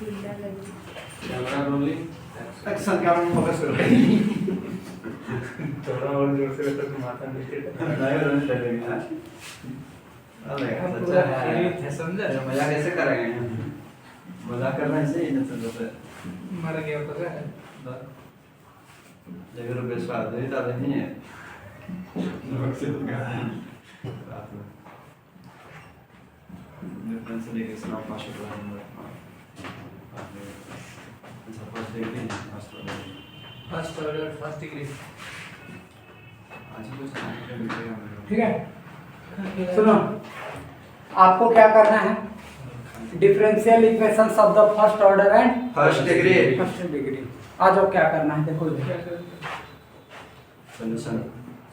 Camera rolling action camera में focus करो। थोड़ा और जोर से तो घुमाता नीचे नहीं रोने लगेंगे ना। अरे सच्चा है समझा जो मजाक कैसे करेंगे मजाक करना ऐसे ही ना समझो फिर मर गया तो है जगह रुपए स्वाद देता नहीं है लोग से रात में डिफरेंस लेके स्नैप पास कर रहा हूं अच्छा first degree first order first degree आज कुछ नहीं ठीक है। सुनो आपको क्या करना है differential equations of the first order and first degree आ जाओ क्या करना है देखो सॉल्यूशन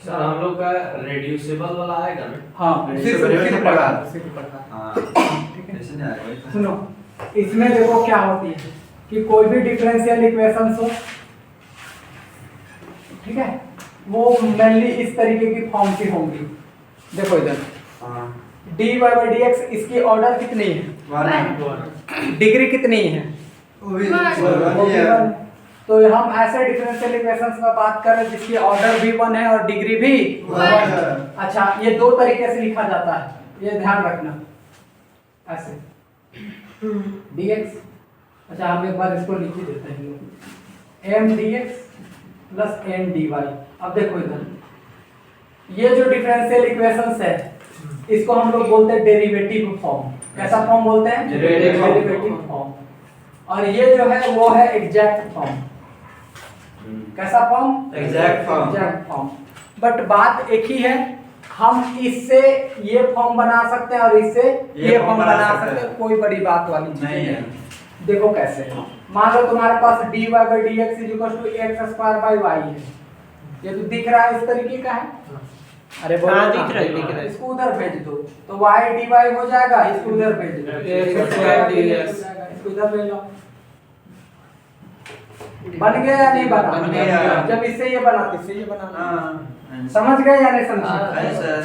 सर हम लोग का रेड्यूसिबल वाला आएगा ना हाँ इससे बढ़िया से पढ़ा हाँ ठीक है ऐसे नहीं आएगा भाई सुनो इसमें देखो क्या होती है कि कोई भी डिफरेंशियल इक्वेशंस हो ठीक है वो मेनली इस तरीके की फॉर्म की होंगी। देखो इधर हां dy by dx इसकी ऑर्डर कितनी है डिग्री कितनी है वो भी तो हम ऐसे डिफरेंशियल इक्वेशंस में बात कर रहे हैं जिसकी ऑर्डर भी 1 है और डिग्री भी 1 है। अच्छा ये दो तरीके से लिखा जाता है ये ध्यान रखना ऐसे dx अच्छा हम एक बार इसको लिख ही देते हैं m dx plus n dy। अब देखो इधर ये जो डिफरेंशियल इक्वेशंस है इसको हम लोग बोलते हैं डेरिवेटिव फॉर्म। कैसा फॉर्म बोलते हैं डेरिवेटिव फॉर्म। और ये जो है वो है एग्जैक्ट फॉर्म। कैसा फॉर्म एग्जैक्ट फॉर्म। बट बात एक ही है हम इससे ये फॉर्म बना सकते हैं और इससे ये फॉर्म बना सकते हैं कोई बड़ी बात वाली चीज नहीं है। देखो कैसे मान लो तुम्हारे पास dy by dx = x² y है ये तो दिख रहा है इस तरीके का है अरे बोलो हाँ दिख रहा है इसको उधर भेज दो तो y dy हो जाएगा इसको उधर भेज दो इसको इधर भेज लो बन गया या नहीं बना बन गया। जब इससे ये बना इससे ये बनाना समझ गए या नहीं समझे सर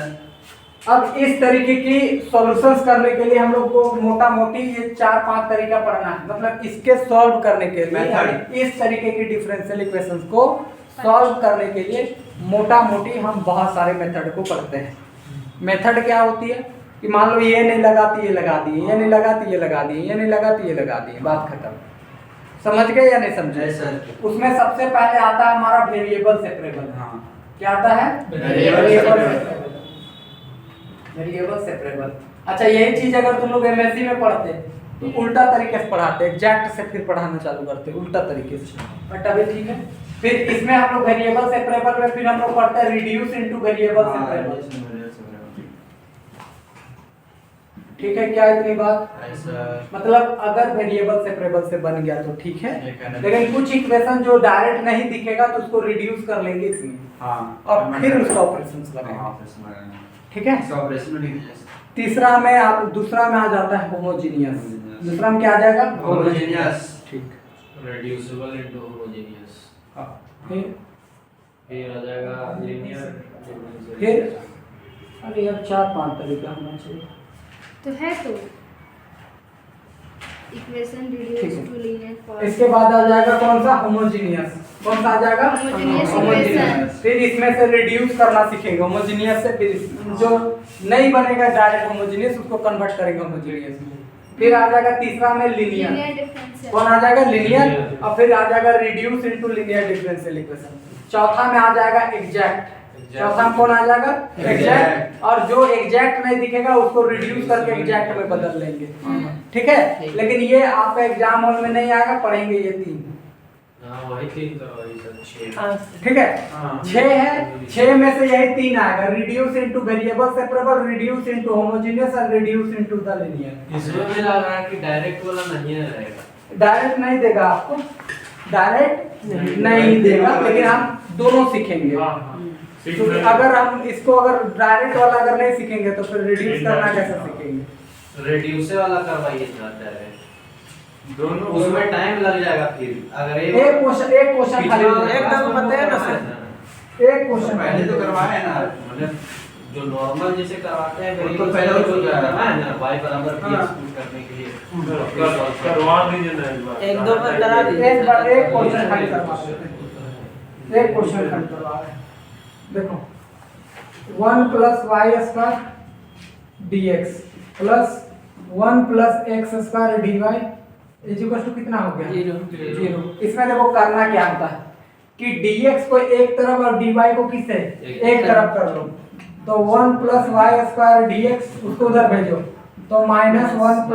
अब इस तरीके की सॉल्यूशंस करने के लिए हम लोग को मोटा मोटी ये 4-5 तरीका पढ़ना है मतलब इसके सॉल्व करने के लिए Method। इस तरीके की डिफरेंशियल इक्वेशंस को सॉल्व करने के लिए मोटा मोटी हम बहुत सारे मेथड को पढ़ते हैं। मेथड क्या होती है कि मान लो ये नहीं लगाती ये लगा दिए ये नहीं लगाती ये लगा दिए ये नहीं लगाती ये लगा दिए बात खत्म। समझ गए या नहीं समझे सर उसमें सबसे पहले आता है हमारा वेरिएबल सेपरेबल। हां क्या आता है वेरिएबल सेपरेबल। अच्छा यही चीज अगर तुम लोग एमएससी में पढ़ते तो उल्टा तरीके से पढ़ाते एग्जैक्ट से फिर पढ़ाना चालू करते उल्टा तरीके से बट अभी ठीक है। फिर इसमें हम लोग वेरिएबल सेपरेबल में फिर हम लोग पढ़ते हैं रिड्यूस इनटू वेरिएबल सेपरेबल। ठीक है क्या इतनी बात मतलब अगर वेरिएबल सेपरेबल से बन गया तो ठीक है लेकिन कुछ इक्वेशन जो डायरेक्ट नहीं दिखेगा तो उसको रिड्यूस कर लेंगे इसमें हां और फिर उसका ऑपरेशंस लगाएंगे ऑपरेशन लगाएंगे ठीक है। इसका ऑपरेशन में लिख तीसरा में दूसरा में आ जाता है होमोजीनियस। दूसरा में क्या आ जाएगा होमोजेनियस ठीक रेड्यूसिबल इनटू होमोजेनियस फिर फिर आ जाएगा लीनियर फिर अरे अब 4-5 तरीका होना चाहिए तो है तो equation reduce to linear form. इसके बाद आ जाएगा कौन सा होमोजीनियस कौन सा आ जाएगा Homogeneous Homogeneous। equation। फिर इसमें से रिड्यूस करना सीखेंगे होमोजीनियस से फिर जो नहीं बनेगा डायरेक्ट होमोजीनियस उसको कन्वर्ट करेंगे होमोजीनियस में। फिर आ जाएगा तीसरा में लीनियर लीनियर डिफरेंशियल। कौन आ जाएगा लीनियर और फिर आ जाएगा reduce into linear differential equation. चौथा में आ जाएगा एग्जैक्ट। चौथा में कौन आ जाएगा एग्जैक्ट और जो एग्जैक्ट नहीं दिखेगा उसको रिड्यूस करके एग्जैक्ट में बदल लेंगे ठीक है। लेकिन ये आपका एग्जाम हॉल में नहीं आएगा पढ़ेंगे ये 3 हां वही 3 तो वही सब 6 ठीक है 6 है 6 में से यही 3 आएगा reduce into variable separable reduce into homogeneous और रिड्यूस इनटू द लीनियर। इसमें मुझे लग रहा है कि डायरेक्ट वाला नहीं रहेगा डायरेक्ट नहीं देगा आपको डायरेक्ट नहीं देगा लेकिन हम दोनों सीखेंगे। तो अगर हम इसको अगर डायरेक्ट वाला अगर नहीं सीखेंगे तो फिर रिड्यूस करना कैसे सीखेंगे। रेड्यूस वाला करवाइए जाता है दोनों उसमें टाइम लग जाएगा फिर अगर एक क्वेश्चन खाली एकदम बताया ना सर एक क्वेश्चन पहले तो करवाए ना मतलब जो नॉर्मल जैसे करवाते हैं वो तो पहले हो चुका है। करना है ना y बराबर b हाँ। एक्सक्लूड करने के लिए करवा दीजिए ना एक बार। एक दो बार करा दीजिए। एक बार एक क्वेश्चन हल करवा देते हैं। एक क्वेश्चन हल करवा रहे हैं। देखो 1 + y² dx plus 1 + x² dy equal to कितना हो गया? 0। इसमें देखो करना क्या होता है कि dx को एक तरफ और dy को किससे एक तरफ कर लो। तो 1 + y² dx उसको उधर भेजो तो -1 +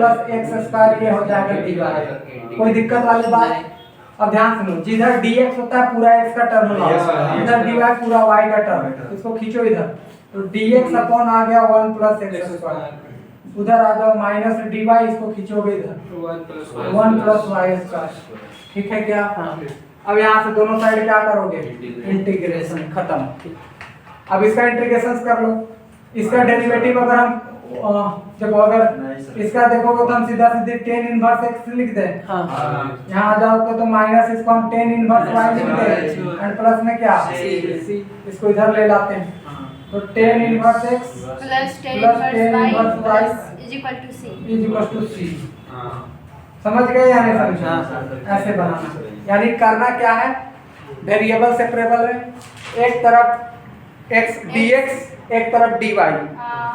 x² ये हो जाएगा dy। कोई दिक्कत वाली बात? अब ध्यान सुनो, जिधर dx होता है पूरा x का टर्म लगाओ, इधर dy पूरा y का टर्म, इसको खींचो इधर तो dx अपॉन आ गया 1 + x²। उधर आ जाओ माइनस dy, इसको खींचोगे इधर 1 + y²। ठीक है क्या? अब यहाँ से दोनों साइड क्या करोगे? इंटीग्रेशन खत्म। अब इसका इंटीग्रेशन कर लो। इसका डेरिवेटिव अगर हम देखो अगर इसका देखोगे तो हम सीधा सीधे tan इनवर्स x लिख दें। यहाँ आ जाओ तो माइनस इसको हम tan इनवर्स y लिख दें एंड प्लस में क्या c, इसको इधर ले लाते हैं तो tan inverse x plus tan tan inverse inverse y y = c। समझ गए या नहीं समझे? ऐसे बनाना, यानी करना क्या है, वेरिएबल सेपरेबल में एक तरफ x dx एक तरफ dy,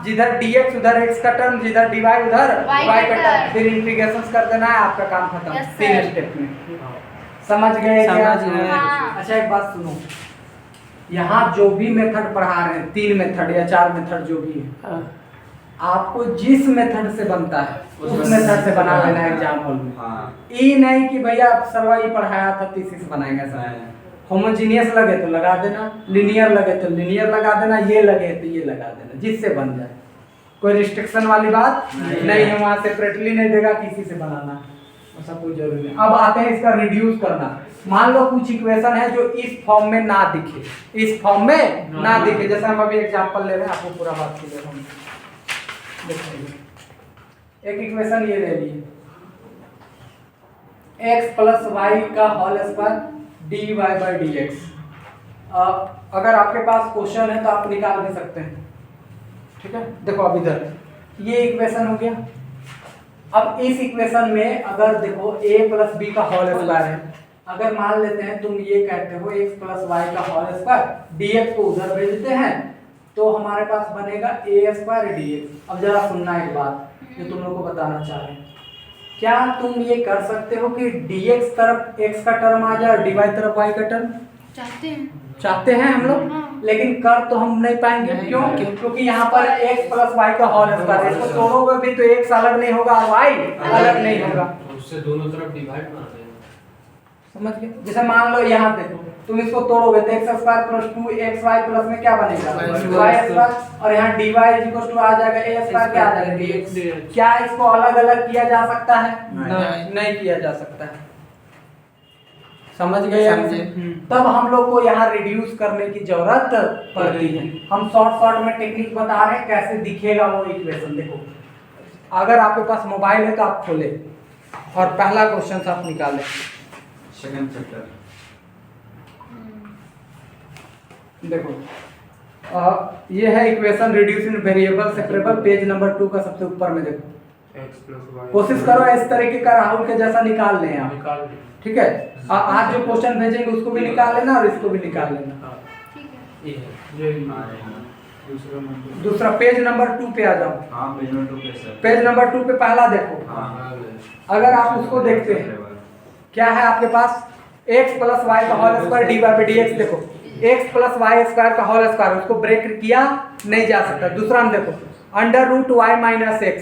जिधर dx उधर x का टर्म, जिधर dy उधर y का टर्म, फिर इंटीग्रेशन कर देना है, आपका काम खत्म। Yes, sir। 3 स्टेप में समझ गए क्या? समझ गए। हाँ। अच्छा एक बात सुनो, यहाँ जो भी मेथड पढ़ा रहे हैं 3 मेथड या 4 मेथड जो भी है, आपको जिस मेथड से बनता है उस मेथड से बना लेना है एग्जाम हॉल में। ये नहीं कि भैया सरवा ये पढ़ाया था तो इसी से बनाएंगे सर। होमोजीनियस लगे तो लगा देना, लिनियर लगे तो लिनियर लगा देना, ये लगे तो ये लगा देना, जिससे बन जाए। कोई रिस्ट्रिक्शन वाली बात नहीं है, वहाँ सेपरेटली नहीं देगा किसी से बनाना, ऐसा कोई जरूरी नहीं। अब आते हैं इसका रिड्यूस करना। मान लो कुछ इक्वेशन है जो इस फॉर्म में ना दिखे, इस फॉर्म में ना दिखे, जैसे हम अभी एग्जांपल ले रहे हैं, आपको पूरा बात क्लियर होगी। एक इक्वेशन ये ले लिए, x + y का होल स्क्वायर dy/dx। अगर आपके पास क्वेश्चन है तो आप निकाल भी सकते हैं। ठीक है, देखो अब इधर ये इक्वेशन हो गया। अब इस इक्वेशन में अगर देखो a + b का होल स्क्वायर है, अगर मान लेते हैं तुम ये कहते हो x + y का होल स्क्वायर dx को उधर भेजते हैं तो हमारे पास बनेगा a² dx। अब जरा सुनना एक बात जो तुम लोग को बताना चाह रहे हैं, क्या तुम ये कर सकते हो कि dx तरफ x का टर्म आ जाए और dy तरफ y का टर्म? चाहते हैं हम लोग, लेकिन कर तो हम नहीं पाएंगे। क्यों? क्योंकि यहाँ पर x + y का होल स्क्वायर है, इसको तोड़ोगे भी तो x अलग नहीं होगा और y अलग नहीं होगा, उससे दोनों तरफ डिवाइड बना देंगे। समझ गए? जैसे मान लो यहाँ देखो, तुम इसको तोड़ोगे तो x² + 2xy प्लस में क्या बनेगा y², और यहाँ dy = आ जाएगा a² क्या आ जाएगा dx। क्या इसको अलग अलग किया जा सकता है? नहीं किया जा सकता है। समझ गए? तब हम लोग को यहाँ रिड्यूस करने की जरूरत पड़ती है। हम शॉर्ट में टेक्निक बता रहे हैं कैसे दिखेगा वो इक्वेशन। देखो अगर आपके पास मोबाइल है तो आप खोले और पहला क्वेश्चन आप निकालें, सेकंड चैप्टर। देखो ये है equation reduce in variable separable, page number 2 का सबसे ऊपर में देखो। x + y। कोशिश करो इस तरीके का राहुल के जैसा निकाल लें आप। निकाल ली। ठीक है, आज जो क्वेश्चन भेजेंगे उसको भी निकाल लेना और इसको भी निकाल लेना। ये है। ये दूसरा नंबर। दूसरा पेज नंबर 2 पे आ जाओ। हाँ पेज नंबर 2 पे सर। पेज नंबर 2 पे पहला देखो, हाँ अगर आप उसको देखते हैं क्या है आपके पास x + y का होल स्क्वायर dy/dx। देखो x + y² का होल स्क्वायर, उसको ब्रेक किया नहीं जा सकता। दूसरा हम देखो √y - x,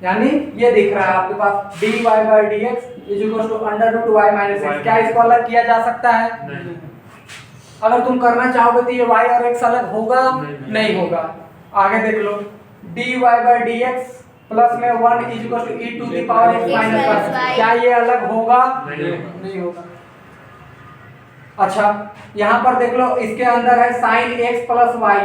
यानी ये दिख रहा है आपके पास dy/dx = √y - x। क्या इसको अलग किया जा सकता है? नहीं। अगर तुम करना चाहोगे तो ये y और x अलग होगा? नहीं। नहीं होगा। आगे देख लो dy/dx प्लस में 1 = e⁻x - क्या ये अलग होगा? नहीं होगा। अच्छा यहाँ पर देख लो, इसके अंदर है sin x + y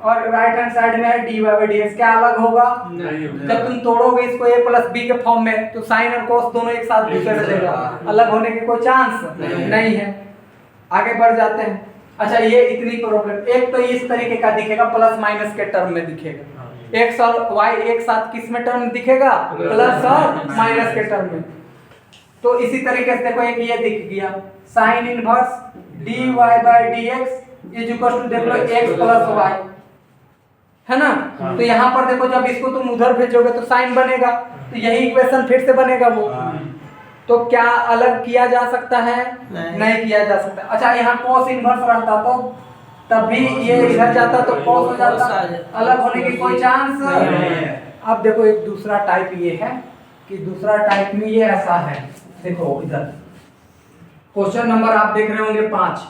और राइट हैंड साइड में है dy/dx, क्या अलग होगा? नहीं। जब तुम तोड़ोगे इसको a + b के फॉर्म में तो sin और cos दोनों एक साथ दूसरे में देगा, अलग होने के कोई चांस नहीं है। आगे बढ़ जाते हैं, अच्छा ये इतनी प्रॉब्लम, एक तो इस तरीके का दिखेगा प्लस माइनस के टर्म में दिखेगा, एक्स और वाई एक साथ किस में टर्म दिखेगा, प्लस और माइनस के टर्म में। तो इसी तरीके से देखो एक ये दिख गया sine inverse dy by dx is equal to देख लो x प्लस y, है ना। तो यहाँ पर देखो जब इसको तुम उधर भेजोगे तो साइन बनेगा, तो यही इक्वेशन फिर से बनेगा वो। तो क्या अलग किया जा सकता है? नहीं किया जा सकता। अच्छा यहाँ cos इनवर्स रहता तो तब भी ये इधर जाता तो cos हो जाता, अलग होने की कोई चांस नहीं। अब देखो एक दूसरा टाइप ये है कि दूसरा टाइप में ये ऐसा है, देखो इधर क्वेश्चन नंबर आप देख रहे होंगे 5,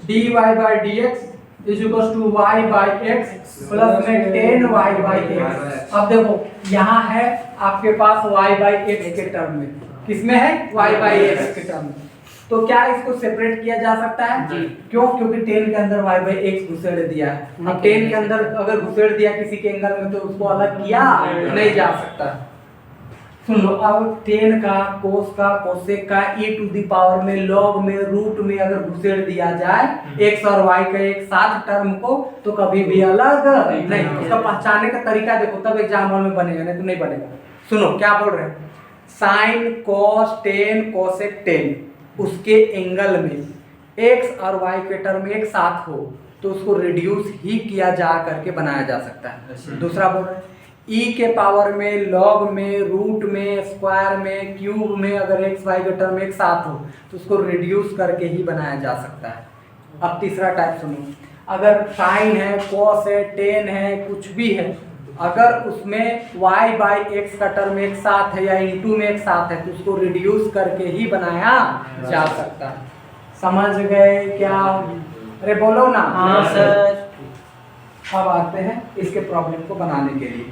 dy by dx is equal to y by x plus में 10y बाय x। अब देखो यहाँ है आपके पास y बाय x के टर्म में, किसमें है y बाय x के टर्म में। तो क्या इसको सेपरेट किया जा सकता है? क्यों? क्योंकि 10 के अंदर y बाय x घुसेड़ दिया है। अब 10 के अंदर अगर घुसेड़ दिया किसी के एंगल में तो उसको अलग किया नहीं जा सकता। सुन लो, अब 10 का कोस का कोसेक का e टू द पावर में लॉग में रूट में अगर घुसेड़ दिया जाए x और y का एक साथ टर्म को तो कभी भी अलग नहीं। उसका पहचानने का तरीका देखो तब एग्जाम हॉल में बनेगा, नहीं तो नहीं बनेगा। सुनो क्या बोल रहे हैं, साइन कोस 10 कोसेक 10 उसके एंगल में x और y के टर्म एक साथ हो तो उसको रिड्यूस ही किया जा करके बनाया जा सकता है। दूसरा बोल रहे हैं e के पावर में लॉग में रूट में स्क्वायर में क्यूब में अगर x y के टर्म एक साथ हो तो उसको रिड्यूस करके ही बनाया जा सकता है। अब तीसरा टाइप सुनो, अगर साइन है कॉस है टेन है कुछ भी है, अगर उसमें y बाय x का टर्म एक साथ है या इनटू में एक साथ है तो उसको रिड्यूस करके ही बनाया जा सकता है। समझ गए क्या? अरे बोलो ना। हाँ सर। अब आते हैं इसके प्रॉब्लम को बनाने के लिए।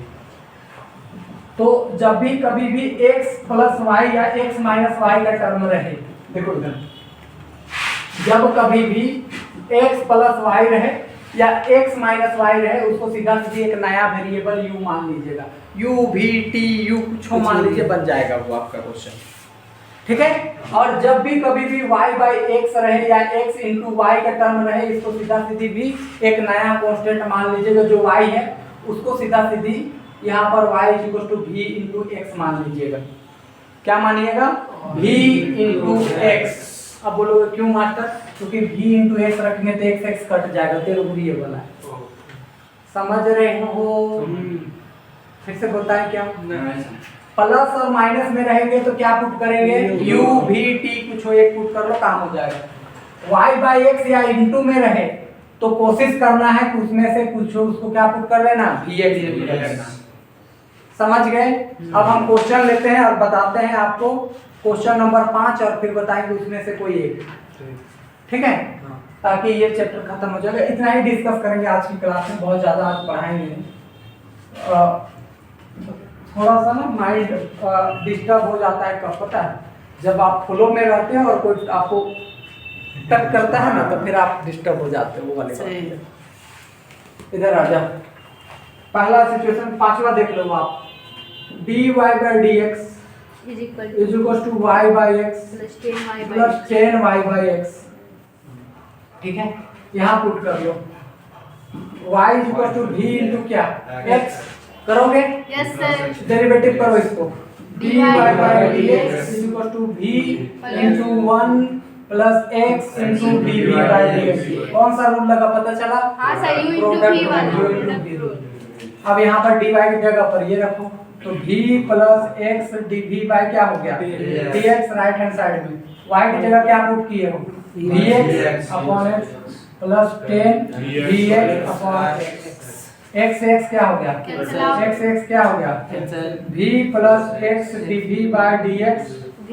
तो जब भी कभी भी x प्लस वाई या x माइनस वाई का टर्म रहे, देखो इधर जब कभी भी x प्लस वाई रहे या x माइनस वाई रहे उसको सीधा सीधी एक नया वेरिएबल u मान लीजिएगा, u v t u कुछ मान लीजिए, बन जाएगा वो आपका क्वेश्चन, ठीक है। और जब भी कभी भी y बाई एक्स रहे या x इंटू वाई का टर्म रहे इसको सीधा सीधी भी एक नया कांस्टेंट मान लीजिएगा, जो y है उसको सीधा सीधी यहाँ पर y equal to v into x मान लीजिएगा। क्या मानिएगा? v into x. अब बोलोगे क्यों मास्टर? क्योंकि v इंटू एक्स रखेंगे तो x x कट जाएगा, तेरे वेरिएबल है। समझ रहे हो? फिर से बताएं क्या? प्लस और माइनस में रहेंगे तो क्या पुट करेंगे? u v t कुछ हो एक पुट कर लो, काम हो जाएगा। y बाई एक्स या इंटू में रहे तो कोशिश करना है कुछ में से कुछ हो उसको क्या पुट कर लेना? vx। समझ गए? अब हम क्वेश्चन लेते हैं और बताते हैं आपको क्वेश्चन नंबर 5 और फिर बताएंगे उसमें से कोई एक, ठीक है, ताकि ये चैप्टर खत्म हो जाएगा। इतना ही डिस्कस करेंगे आज की क्लास में, बहुत ज़्यादा आज पढ़ाएंगे। थोड़ा सा ना माइंड डिस्टर्ब हो जाता है, कब पता है? जब आप फ्लो में रहते हैं और कोई आपको टच करता है ना तो फिर आप डिस्टर्ब हो जाते हो, वो वाले बात। इधर आ जाओ, पहला सिचुएशन पांचवा देख लो आप, dy by dx is equal is equal to y by x plus 10y by plus 10y by x, ठीक है। यहाँ पुट कर लो y is equal to v into क्या x, करोगे? yes sir डेरिवेटिव करो इसको, dy by dx is equal to v into 1 plus x into dv by dx। कौन सा रूल लगा पता चला? हाँ सर u into v वाला। अब यहाँ पर dy की जगह पर ये रखो तो v plus x dv by क्या हो गया? dx राइट हैंड साइड में, y की जगह क्या पुट किए हो? vx upon x plus 10 vx upon x x क्या हो गया? x x क्या हो गया? v plus x dv by dx v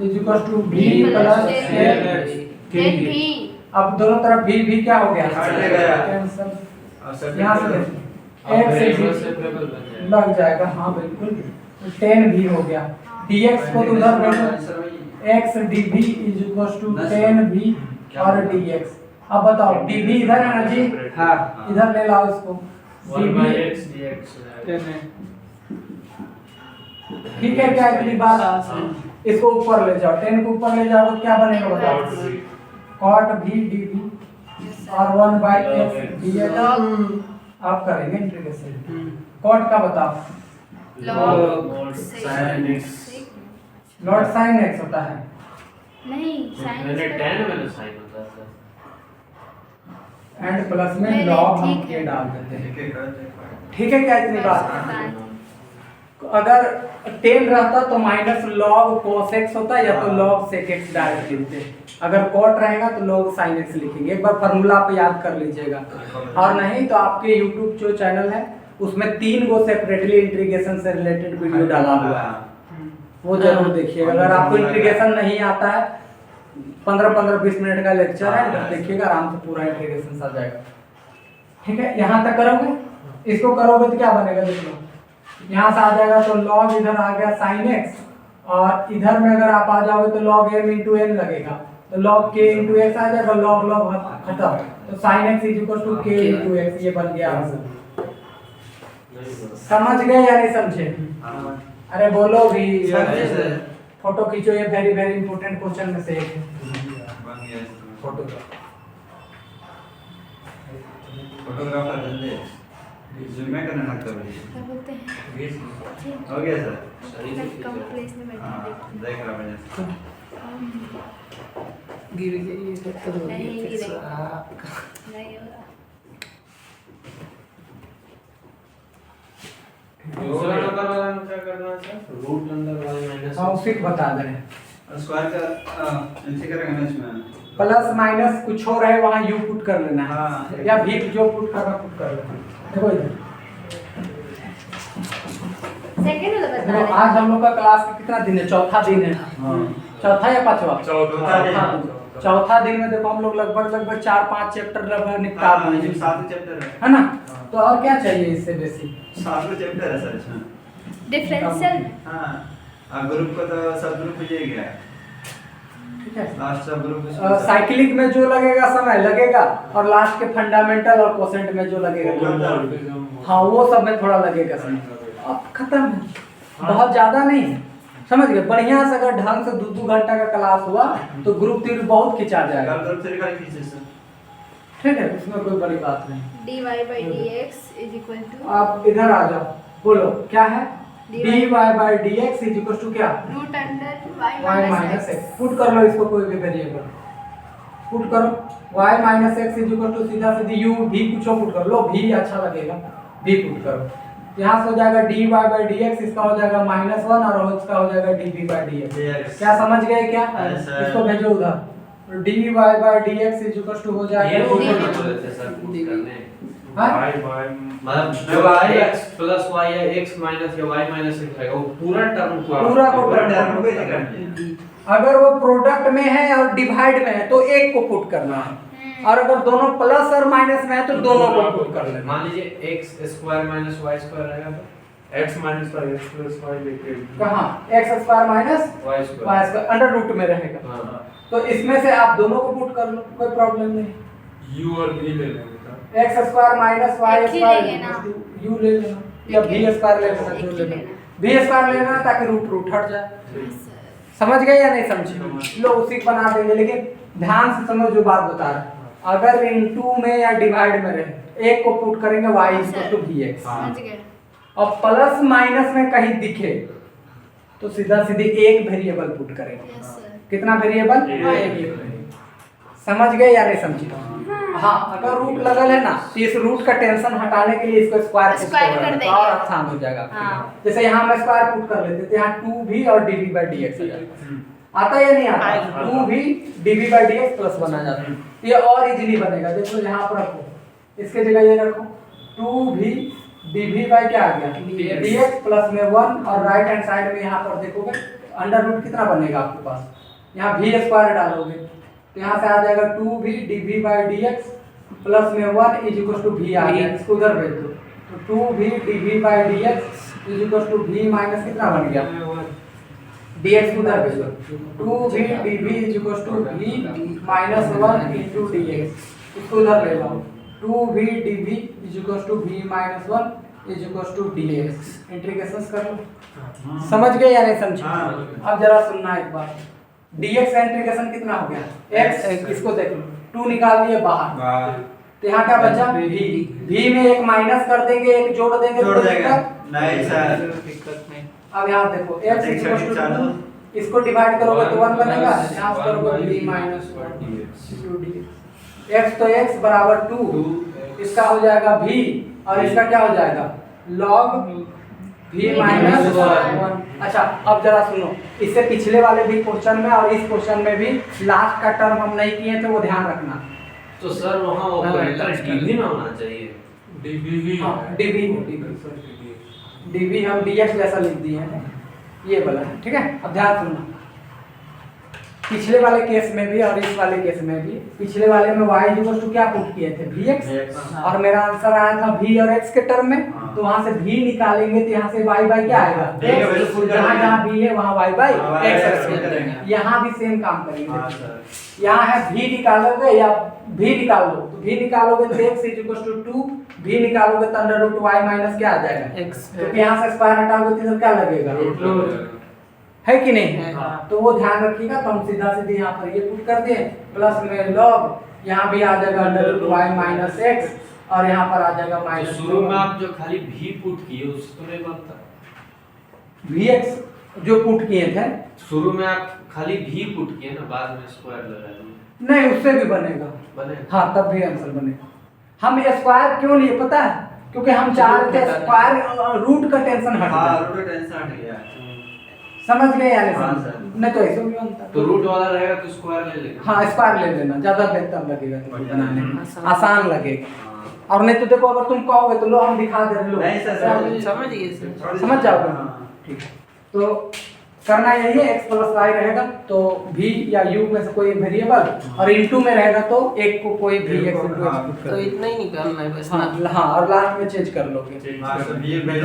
is equal to v plus 10 v। अब दोनों तरफ v क्या हो गया? कैंसिल। यहाँ से लग जाएगा, हाँ बिल्कुल, 10 भी हो गया। dx को तो उधर बैठो, x dv is equal to 10 v और dx। अब बताओ dv इधर है ना जी? हाँ, इधर ले लाओ इसको, dv ठीक है क्या? अगली बात इसको ऊपर ले जाओ, 10 को ऊपर ले जाओ तो क्या बनेगा बताओ? cot v dv और 1 बाई एक्स डी आप करेंगे इंटीग्रेशन। कॉट का बताओ। log sin x। Not sine x होता है। नहीं साइन मैंने tan में तो sin होता है सर। एंड प्लस में नहीं, लॉग हम ठीक है। के डाल देते हैं। ठीक है कर दे। ठीक है क्या इतनी बात? पता है। अगर 10 रहता तो माइनस लॉग cos x होता या तो log sec x डायरेक्ट लिखते। अगर cot रहेगा तो log sin x लिखेंगे। एक बार फार्मूला आप याद कर लीजिएगा, और नहीं तो आपके YouTube जो चैनल है उसमें 3 गो सेपरेटली इंटीग्रेशन से रिलेटेड वीडियो डाला हुआ है, वो जरूर देखिएगा। अगर आपको इंटीग्रेशन नहीं आता है, 15-20 मिनट का लेक्चर है, तो देखिएगा आराम से पूरा इंटीग्रेशन आ जाएगा। ठीक है, यहाँ तक करोगे। इसको करोगे तो क्या बनेगा देख लो, यहाँ से आ जाएगा तो log इधर आ गया sin x, और इधर में अगर आप आ जाओगे तो log m into n लगेगा, तो log k into x आ जाएगा, log log खत्म, तो sin x is equal to k into x, ये बन गया आंसर। समझ गए या नहीं समझे? अरे बोलो भी। समझे सर। फोटो खींचो, ये वेरी वेरी इंपॉर्टेंट क्वेश्चन में से एक है। बन गया फोटो फोटोग्राफर जल्दी जूम में करने लगता है। क्या बोलते हैं? ठीक हो गया सर। मैं कम प्लेस में बैठा हाँ देखती देख रहा मैं। गिर गई तो नहीं गिरेगी। नहीं होगा। दूसरा नंबर वाला में क्या करना है सर? रूट नंबर वाले माइनस। हाँ उसी को बता दे रहे हैं। स्क्वायर का ऐसे करेंगे ना इसमें। प्लस माइनस कुछ हो रहा है वहाँ यू पुट कर लेना है, हाँ। या भी जो पुट करना पुट कर लेना। देखो इधर, सेकंड वाला बता देखो रहे आज हम लोग का क्लास का कितना दिन है? चौथा दिन है। चौथा या पांचवा? चौथा दिन में देखो हम लोग लगभग 4-5 चैप्टर लगभग निपटा दिए हैं। 7 चैप्टर है ना? तो और क्या चाहिए इससे बेसी? 7 चैप्टर है सर इसमें। डिफरेंशियल हाँ अब ग्रुप को तो सब ग्रुप में ये गया ठीक है। लास्ट सब ग्रुप साइक्लिक में जो लगेगा समय लगेगा, और लास्ट के फंडामेंटल और कोसेंट में जो लगेगा, हाँ वो सब में थोड़ा लगेगा समय। अब खत्म है, बहुत ज्यादा नहीं है, समझ गए? बढ़िया से अगर ढंग से 2-2 घंटा का क्लास हुआ तो ग्रुप 3 बहुत खिंचा जाएगा। ग्रुप से निकाल कीजिए सर। ठीक है, उसमें कोई बड़ी बात नहीं। dy/dx = आप इधर आ जाओ, बोलो क्या है? dy/dx = क्या? √y y - x। पुट कर लो इसको, कोई भी वेरिएबल पुट करो। y - x = सीधा सीधी u भी कुछ पुट कर लो, भी अच्छा लगेगा, भी पुट करो। यहाँ से हो जाएगा dy/dx, इसका हो जाएगा -1 और इसका हो जाएगा dv/dx। क्या समझ गए क्या? इसको भेजो उधर। dy/dx = हो ये जाएगा रूट नंबर बोले थे सर पुट करने। हाँ? मतलब जो x प्लस y या x माइनस या y माइनस x रहेगा वो पूरा टर्म पूरा को टर्म को ये करना अगर वो प्रोडक्ट में है और डिवाइड में है तो एक को पुट करना है, और अगर दोनों प्लस और माइनस में है तो दोनों को पुट कर लेना। मान लीजिए x² माइनस y² रहेगा तो x minus y x plus y लेके कहाँ? x² minus y²। y² under root में रहेगा, हाँ तो इसमें से आप दोनों को पुट कर लो, कोई प्रॉब्लम नहीं। u और v ले लेंगे x² माइनस एक ही लेंगे ना। y² u ले लेना, या v² ले लेना, एक जो ही लेना लेना। v² लेना ताकि रूट हट जाए। समझ गए या नहीं समझे? लो उसी को बना देंगे, लेकिन ध्यान से समझो जो बात बता रहे हैं। अगर इनटू में या डिवाइड में रहे, एक को पुट करेंगे y = vx, समझ गए। और प्लस माइनस में कहीं दिखे तो सीधा सीधी एक वेरिएबल पुट करेंगे। Yes sir. कितना वेरिएबल? एक। समझ गए या नहीं समझे? हाँ, अगर रूट लगल है ना तो इस रूट का टेंशन हटाने के लिए इसको स्क्वायर कर देंगे। और आसान हो जाएगा। हाँ। जैसे यहाँ हम स्क्वायर पुट कर लेते थे, यहाँ 2v और dv/dx आ जाता। आता या नहीं आता? 2v dv/dx प्लस बना जाता है, ये और इजीली बनेगा। देखो यहाँ पर रखो, इसके जगह ये रखो 2v dv बाय क्या आ गया? dx प्लस में 1, और राइट हैंड साइड में यहाँ पर देखोगे अंडर रूट कितना बनेगा आपके पास? यहाँ v² डालोगे तो यहाँ से आ जाएगा 2v dv/dx प्लस में 1 = v आ गया। इसको उधर भेज दो, तो 2v dv/dx = v माइनस कितना बन गया? dx उधर भेज दो, 2v dv = v minus 1 × dx, इसको उधर ले जाओ, 2v dv = v minus 1 = dx। Integrations कर लो। समझ गए या नहीं समझे? अब जरा सुनना एक बार। dx का इंटीग्रेशन कितना हो गया? x, इसको देख लो, 2 निकाल दिए बाहर, वाह तो यहाँ क्या बचा v में एक माइनस कर देंगे एक जोड़ देंगे जोड़ तो देगा दिक्कत? नहीं सर दिक्कत नहीं। अब यहाँ देखो x एक इक्वल सेकंड टू चालू। 2, इसको डिवाइड करोगे तो 1 बनेगा, यहाँ one करोगे v by minus one 2 x तो x बराबर 2, इसका हो जाएगा v और इसका क्या हो जाएगा log v माइनस 1। अच्छा अब जरा सुनो, इससे पिछले वाले भी क्वेश्चन में और इस क्वेश्चन में भी लास्ट का टर्म हम नहीं किए थे, वो ध्यान रखना। तो सर वहाँ ऑपरेटर डीवी में होना चाहिए। डीबीवी हाँ dv हम dx जैसा लिख दिए हैं, ये वाला है, ठीक है। अब ध्यान सुनना, पिछले वाले केस में भी और इस वाले केस में भी, पिछले वाले में y इक्वल टू क्या पुट किए थे vx, और मेरा आंसर आया था v और x के टर्म में, तो वहां से v निकालेंगे तो यहाँ से y बाई क्या आएगा x, तो जहाँ जहाँ v है वहाँ y बाई x। यहाँ भी सेम काम हाँ करेंगे, सर यहाँ है v निकालोगे या v निकाल लो, तो v निकालोगे तो x इक्वल टू 2, v निकालोगे तो अंडर रूट y माइनस क्या आ जाएगा x, क्योंकि यहाँ से स्क्वायर हटाओगे तो इधर क्या लगेगा, है कि नहीं? तो वो ध्यान रखिएगा। तो हम सीधा सीधे यहाँ पर ये पुट कर दिए, प्लस में लॉग यहाँ भी आ जाएगा under root y minus x और यहाँ पर आ जाएगा तो माइनस शुरू में आप जो खाली भी पुट किए उसको नहीं बनता। vx जो पुट किए थे, शुरू में आप खाली भी पुट किए ना, बाद में स्क्वायर लगा दिए। नहीं उससे भी बनेगा, बने हाँ तब भी आंसर बनेगा। हम स्क्वायर क्यों लिए पता है, क्योंकि हम चाह रहे थे स्क्वायर रूट का टेंशन हट हाँ जाए, रूट टेंशन हट गया। समझ गए या नहीं हाँ, समझ? सर। नहीं तो ऐसे भी बनता तो रूट वाला रहेगा तो स्क्वायर ले लेंगे। हाँ स्क्वायर ले लेना, ज्यादा बेहतर लगेगा तुमको बनाने में, आसान लगेगा। हाँ। और नहीं तो देखो अगर तुम कहोगे तो लो हम दिखा दे रहे लो, नहीं सर समझ गए सर समझ जाओगे। हाँ। ठीक है, तो करना यही है, x प्लस y रहेगा तो v या u में से कोई एक वेरिएबल, और इनटू में रहेगा तो एक को कोई भी x इनटू x तो इतना ही निकालना है बस। हाँ और लास्ट में चेंज कर लोगे, हाँ, सर,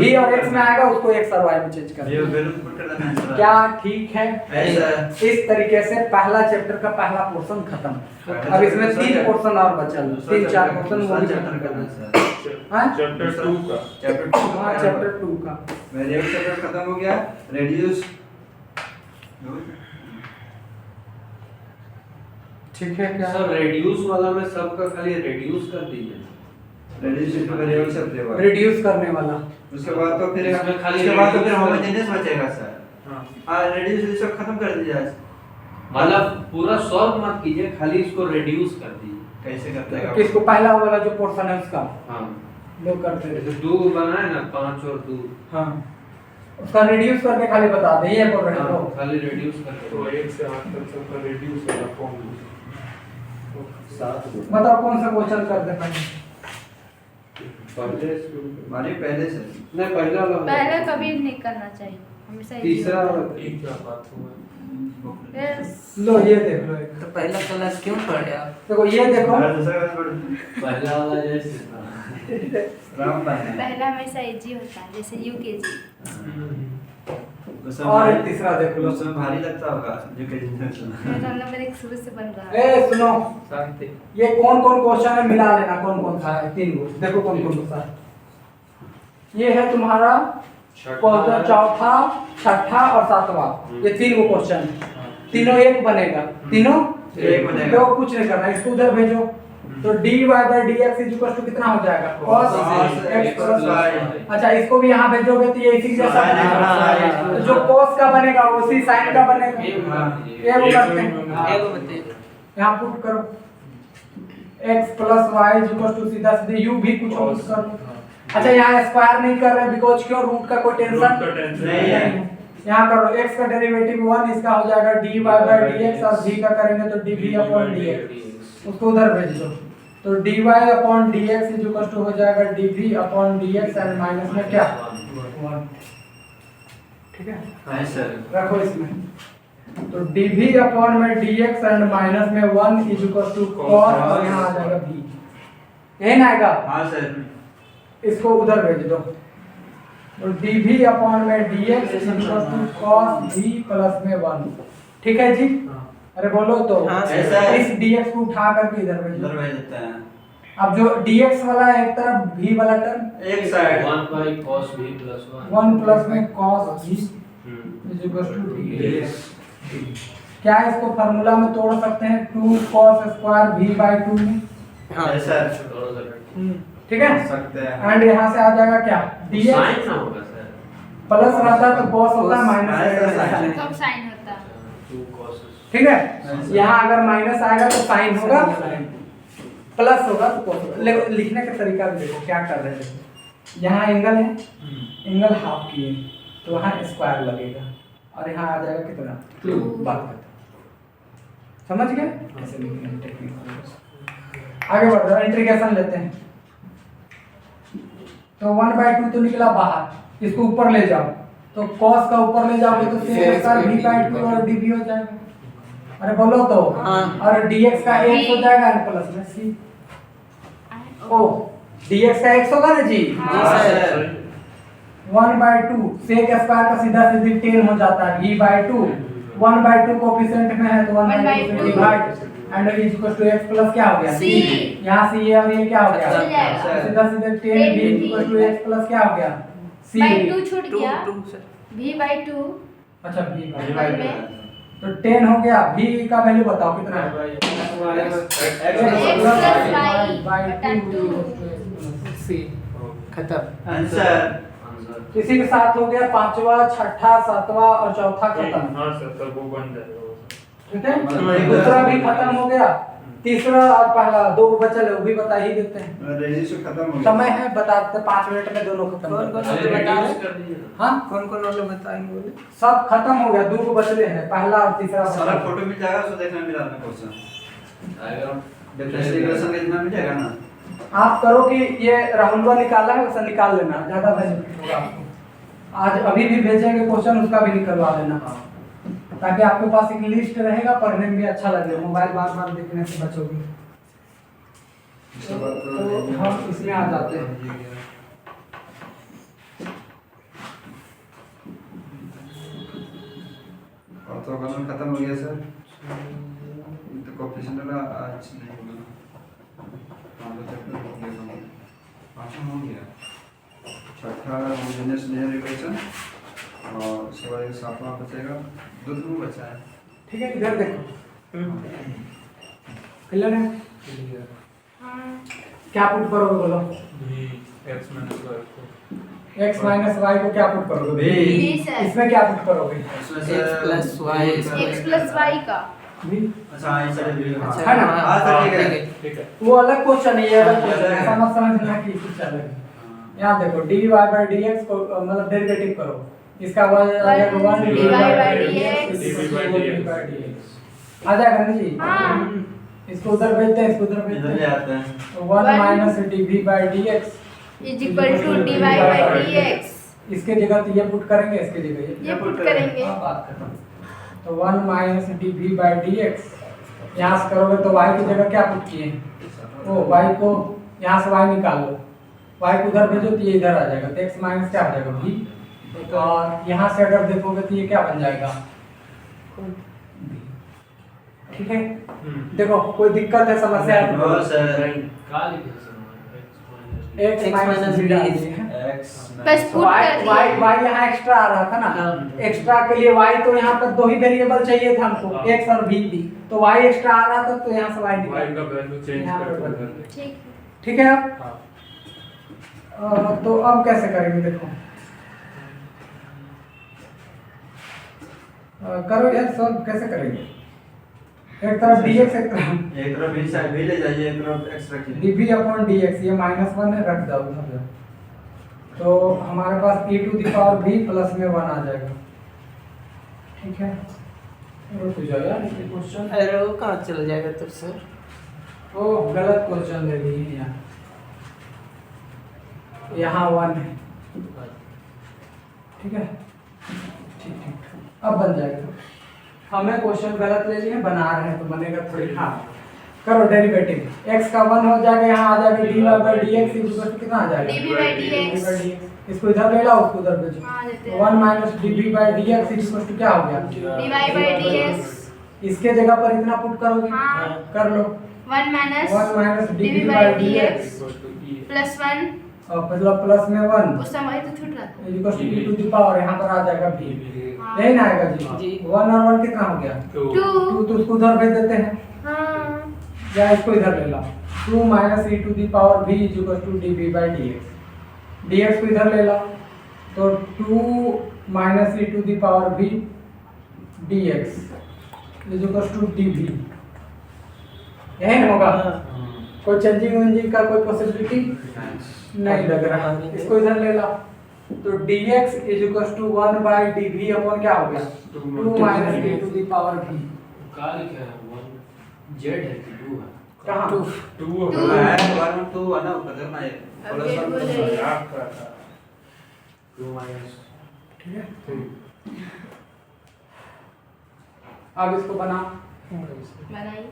v और x में आएगा उसको x और y में चेंज कर ये लोगे। वैल्यू पुट कर देना है सर। क्या ठीक है? ऐसा इस तरीके से पहला चैप्टर का पहला पोर्शन खत्म। अब इसमें 3 पोर्शन और बचा, 3-4 पोर्शन वो भी खत्म करना है। हाँ? चैप्टर 2 का चैप्टर 2 हाँ चैप्टर 2 का मेरे एक चैप्टर खत्म हो गया, रेड्यूस ठीक है क्या? सर रेड्यूस वाला में सबका खाली रेड्यूस कर दीजिए। रेड्यूस इनटू वेरिएबल सब देगा। रिड्यूस करने वाला, उसके बाद तो फिर इसमें खाली उसके बाद तो फिर reduce होमोजेनियस बचेगा सर। हाँ हां रेड्यूस सब खत्म कर दीजिए आज। मतलब पूरा सॉल्व मत कीजिए, खाली इसको रेड्यूस कर दीजिए। कैसे करते हैं किसको पहला वाला जो पोर्शन है उसका हाँ लोग करते हैं। जैसे 2 बनाए ना, 5 और 2। हाँ उसका रिड्यूस करके खाली बता दे, ये बोल रहे हो। हाँ, खाली रेड्यूस करके। तो 1 से 8 तक सबका रिड्यूस वाला फॉर्म बताओ कौन सा क्वेश्चन कर दे पहले? पहले हमारे पहले से नहीं, पहला वाला पहले कभी नहीं करना चाहिए, हमेशा easy तीसरा होता वाला एक क्या बात हुआ है। Yes. लो ये देख लो एक। तो पहला क्लास क्यों पढ़े आप? देखो ये देखो, हमारा दूसरा क्लास पढ़ पहला वाला जैसे था। राम पाए पहला हमेशा इजी होता है, जैसे यूकेजी। और एक तीसरा देख लो। उसमें भारी लगता होगा जो कि मेरा नंबर 1 शुरू से बन रहा है। ए सुनो, शांति। ये कौन कौन क्वेश्चन है मिला लेना, कौन कौन सा है, 3 गो देखो कौन कौन सा है। ये है तुम्हारा क्वेश्चन चौथा, छठा और 7वां, ये 3 गो क्वेश्चन है, तीनों एक बनेगा, तीनों एक बनेगा। तो कुछ नहीं करना, इसको उधर भेजो तो dy by dx equal to कितना हो जाएगा cos x plus y। अच्छा इसको भी यहाँ भेजोगे तो ये इसी जैसा बनेगा, तो जो cos का बनेगा वो उसी sin का बनेगा। ये वो करते हैं, एक बताइए। यहाँ पुट करो x plus y equal to सीधा सीधे u भी कुछ और कर लो। अच्छा यहाँ स्क्वायर नहीं कर रहे बिकॉज क्यों, रूट का कोई टेंशन नहीं है। यहाँ करो x का डेरिवेटिव 1, इसका हो जाएगा dy by dx और v का करेंगे तो dv upon dx, उसको उधर भेज दो तो dy upon dx equal to हो जाएगा dv upon dx and minus में क्या 1। ठीक है हां सर रखो इसमें, तो dv upon में dx एंड माइनस में 1 इक्वल टू cos और यहाँ आ जाएगा v, यही ना आएगा। हां सर इसको उधर भेज दो तो dv upon में dx equal to cos v plus में 1। ठीक है जी, अरे बोलो तो हाँ, ऐसा है। इस dx को उठा करके इधर भेज इधर दो। भेज देते हैं। अब जो dx वाला है एक तरफ, v वाला टर्म एक side 1 by cos v plus 1। 1 plus में cos v hmm. Is equal to dx। क्या इसको फार्मूला में तोड़ सकते हैं 2 cos स्क्वायर v/2 में? हाँ सर ठीक है, सकते हैं। एंड यहाँ से आ जाएगा क्या dx साइन ना होगा सर। प्लस रहता है तो cos होता है माइनस माइनस आएगा। कब साइन होता है? 2 cos ठीक है, यहाँ अगर माइनस आएगा तो साइन होगा, प्लस होगा तो cos होगा। लिखने का तरीका भी देखो क्या कर रहे हैं। यहाँ एंगल है, एंगल हाफ किए तो वहाँ स्क्वायर लगेगा और यहाँ आ जाएगा कितना 2। बात करते हैं, समझ गए कैसे लिखना है टेक्निक। आगे बढ़ रहा है, इंटीग्रेशन लेते हैं तो 1/2 तो निकला बाहर, इसको ऊपर ले जाओ तो cos का ऊपर ले जाओगे तो sec स्क्वायर v/2 और dv हो जाएगा। अरे बोलो तो हाँ। और dx का x हो जाएगा और प्लस में c। ओ dx का x होगा ना जी, जी सर 1/2 sec स्क्वायर का सीधा सीधी 10 हो जाता है v/2। 1/2 कोएफिशिएंट में है तो 1/2 से divide and is equal to x plus क्या हो गया C। यहाँ से ये और ये क्या हो गया चल जाएगा। सीधा सीधा 10 v equal to x plus क्या हो गया c। बाई 2 छूट 2 गया, 2 सर v/2 अच्छा v by अंदर में तो 10 हो गया। v का वैल्यू बताओ कितना है x x plus y by बटा 2। 2 सी खत्म आंसर आंसर। इसी के साथ हो गया पांचवा, छठा, सातवां और चौथा खत्म। हाँ सर, तब वो बन जाएगा। ठीक है, दूसरा भी खत्म हो गया, तीसरा और पहला 2 बचल है वो भी बता ही देते हैं। रजिस्टर खत्म हो गया। समय है बता देते 5 मिनट में दोनों खत्म। कौन कौन अरे से बता reduce रहे कर दीजिए ना। हाँ कौन कौन वाले बताएंगे बोले सब खत्म हो गया, 2 बचले हैं, पहला और तीसरा सारा बचा। फोटो मिल जाएगा, उसको देखना मिला आपने क्वेश्चन। आएगा। डिफरेंशियल इक्वेशन का इतना मिल जाएगा ना। आप करो कि ये राहुलवा निकाला है वैसा निकाल लेना, ज्यादा बेनिफिट होगा आपको। आज अभी भी भेजेंगे क्वेश्चन, उसका भी निकलवा लेना ताकि आपके पास एक लिस्ट रहेगा, पढ़ने में भी अच्छा लगेगा, मोबाइल बार बार देखने से बचोगे। तो हम इसमें आ जाते हैं। ऑर्थोगोनल खत्म हो गया सर। तो कोएफिशिएंट वाला आज नहीं होगा ना। पांचवा हो गया, छठा होमोजेनियस लीनियर इक्वेशन और उसके बाद सातवां बचेगा, 2 बचा है। ठीक है, इधर देखो क्लियर है। हाँ क्या पुट करोगे बोलो? x minus y को x माइनस वाई को क्या पुट करोगे? v सर, इसमें क्या पुट करोगे? इसमें x plus y x plus y का v अच्छा हाँ, इसे भी अच्छा है ना? हाँ, सर, ठीक है। ठीक है। वो अलग क्वेश्चन है, ये अलग हाँ, क्वेश्चन है, अलग है। ऐसा मत समझना कि कुछ अलग है। यहाँ देखो dy by dx को मतलब डेरिवेटिव करो, इसका y आ जाएगा 1 dy by dx, dv by dx आ जाएगा ना जी। हाँ। इसको उधर भेजते हैं, इसको उधर भेजते इधर ले हैं, आते हैं। तो 1 minus dv by dx is equal to dy by dx। इसके जगह तो ये पुट करेंगे, इसके जगह ये पुट करेंगे, हाँ, बात खत्म। तो 1 माइनस dv by dx यहाँ से करोगे तो y की जगह क्या पुट किए? ओ y को यहाँ से y निकाल लो, y को उधर भेजो तो ये इधर आ जाएगा, तो x माइनस क्या आ जाएगा v, और यहाँ से अगर देखोगे तो ये क्या बन जाएगा? ठीक है, देखो कोई दिक्कत है, समस्या है? No sir. काली x माइनस v डाल दिए हैं। x बस तो पुट y कर y दिया। y यहाँ एक्स्ट्रा आ रहा था ना, हाँ। एक्स्ट्रा के लिए y तो यहाँ पर 2 ही वेरिएबल चाहिए था हमको, हाँ। x और v भी, तो y एक्स्ट्रा आ रहा था तो यहाँ से y y निकाल। का वैल्यू चेंज यहाँ पर करके बदल उधर ले। ठीक ठीक है अब हाँ। तो अब कैसे करेंगे देखो, करो यार सॉल्व कैसे करेंगे? एक तरफ dx एक तरफ एक तरफ भी साइड भी ले जाइए, एक तरफ x रखिए। dv अपॉन dx, ये -1 है, रख दो उधर जाओ। तो हमारे पास e to the power v plus में 1 आ जाएगा। ठीक है, रुक जाओ यार, ये क्वेश्चन अरे वो कहाँ चल जाएगा तो सर ओ गलत क्वेश्चन ले लिए यहाँ, यहाँ 1 है। ठीक है, ठीक ठीक अब बन जाएगा। हमें क्वेश्चन गलत ले लिए, बना रहे हैं तो बनेगा थोड़ी। हाँ करो डेरिवेटिव, x का 1 हो जाएगा, यहाँ आ जाएगा dy by dx equal to कितना आ जाएगा? dv by dx। dv by dx। इसको इधर ले लाओ, उसको उधर भेजो। हाँ देते 1 minus dv by dx equal to क्या हो गया? dy by dx। इसके जगह पर इतना पुट करोगे, हाँ। कर लो। 1 minus 1 minus dv dv by by dx dx Equal to E। Plus 1 और मतलब प्लस में 1 उस समय तो छूट रहा था। Equal to e to the power यहाँ पर आ जाएगा v। हाँ। यही ना आएगा जी? जी। 1 और 1 कितना हो गया? 2 2 तो उसको उधर भेज देते हैं हाँ या इसको इधर ले ला। 2 minus e to the power v is equal to dv by dx। dx को इधर ले ला तो 2 minus e to the power v dx is equal to dv। यही ना होगा? कोई चेंजिंग वेंजिंग का कोई पॉसिबिलिटी नहीं लग रहा। इसको इधर ले ला तो dx is equal to 1 by dv upon क्या हो गया? 2 minus e to the power v। काल क्या है? 1 जेड है कि 2 है? कहाँ? 2 2 है 1 2 है ना ऊपर करना है अब ये बोल रही है। आपका था 2 माइनस ठीक है, 3 अब इसको बना। बनाई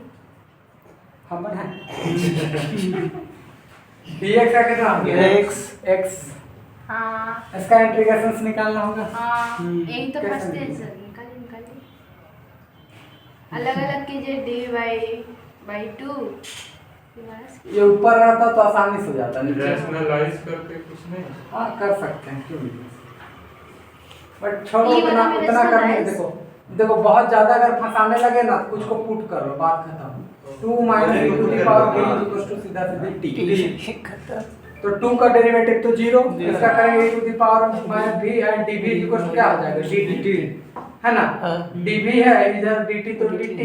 हम बनाए dx का कितना हो गया? x हाँ इसका इंटीग्रेशंस निकालना होगा। हाँ एक तो कैसे फंसते हैं सर, निकालिए निकालिए। अलग अलग कीजिए dy by 2। ये ऊपर रहता तो आसानी से हो जाता, नीचे रैशनलाइज करके कुछ नहीं। हाँ कर सकते हैं, क्यों नहीं? बट छोड़ो, ये उतना वाला में उतना करने rationalize- देखो देखो बहुत ज्यादा अगर फंसाने लगे ना तो कुछ को पुट कर लो, बात खत्म। 2 minus e to the power v equal to सीधा सीधे t। खत्म। तो 2 का डेरिवेटिव तो 0, इसका करेंगे e to the power minus v and dv equal to क्या हो जाएगा? dt है ना? हाँ। dv है इधर, dt तो dt,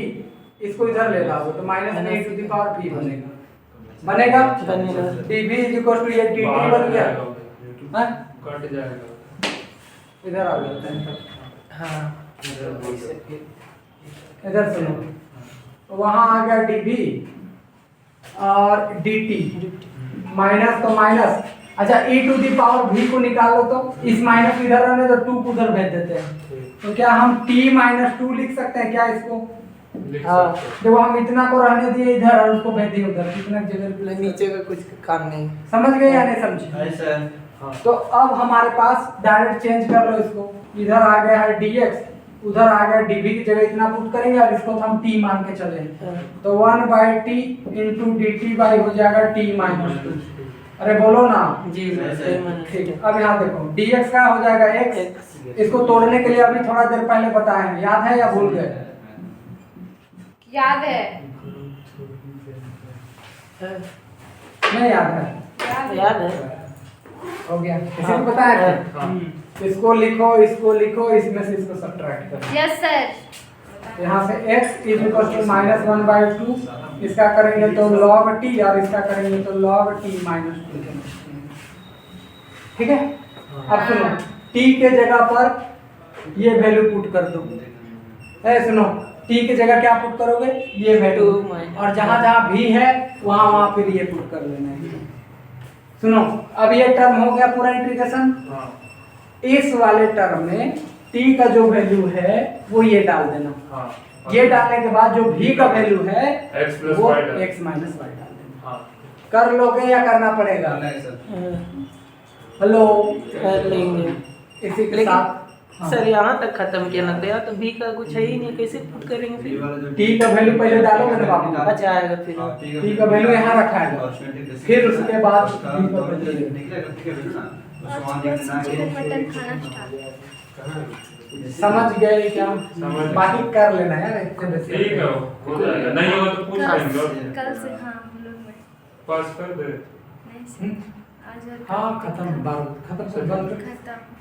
इसको इधर ले लाओगे तो minus e to the power v बनेगा। बनेगा। dv इज इक्वल टू ये dt बन गया। हैं? कट जाएगा। इधर आ जाते हैं। हाँ इधर सुनो, वहां आ गया dv और dt, माइनस तो माइनस। अच्छा e to the power v को निकालो तो इस माइनस इधर रहने तो 2 को उधर भेज देते हैं। तो क्या हम t माइनस 2 लिख सकते हैं क्या इसको? लिख हाँ। सकते देखो हम इतना को रहने दिए इधर और उसको भेज दिए उधर, कितना जगह मतलब नीचे का कुछ काम नहीं। समझ गए या नहीं समझे? ऐसा तो अब हमारे पास डायरेक्ट चेंज कर लो इसको, इधर आ गया है dx, उधर आ गया dv की जगह इतना पुट करेंगे और इसको तो हम t मान के चले। तो 1 by t into dt by हो जाएगा t माइनस 2। अरे बोलो ना जी ठीक। अब यहाँ देखो dx का हो जाएगा x, इसको तोड़ने के लिए अभी थोड़ा देर पहले बताए हैं, याद है या भूल गए? याद है नहीं याद है? याद है। हो गया, किसी को बताया था? हाँ। इसको लिखो, इसमें से इसको सब्ट्रैक्ट करो। Yes sir. यहाँ से x is equal to minus 1 by 2, इसका करेंगे तो log t और इसका करेंगे तो log t माइनस 2। ठीक है, अब सुनो t के जगह पर ये वैल्यू पुट कर दो। सुनो t के जगह क्या पुट करोगे? ये वैल्यू, 2 माइनस और जहाँ जहाँ v है वहाँ फिर ये पुट कर लेना है। सुनो अब ये टर्म हो गया पूरा इंटीग्रेशन। हाँ। इस वाले टर्म में t का जो वैल्यू है वो ये डाल देना। हाँ। ये डालने के बाद जो v का वैल्यू है x प्लस वो y डाल। x माइनस y डाल देना। हाँ। कर लोगे या करना पड़ेगा? हेलो, कर लेंगे। इसी के लेकिन साथ सर यहाँ तक खत्म किया ना गया तो भी का कुछ है ही नहीं, कैसे पुट करेंगे फिर? t का वैल्यू पहले डालोगे ना बाबू, अच्छा आएगा फिर। t का वैल्यू यहाँ रखा है, फिर उसके बाद v का वैल्यू चिकन मटन खाना स्टार्ट। समझ गए क्या? समझ गए। बाकी कर लेना यार, इतने बेसिक। ठीक है, हो जाएगा। नहीं होगा तो पूछ लेंगे और कल से हाँ हम लोग में पास कर दे। नहीं सर, आज और हाँ खत्म, बात खत्म, बंद। खत्म।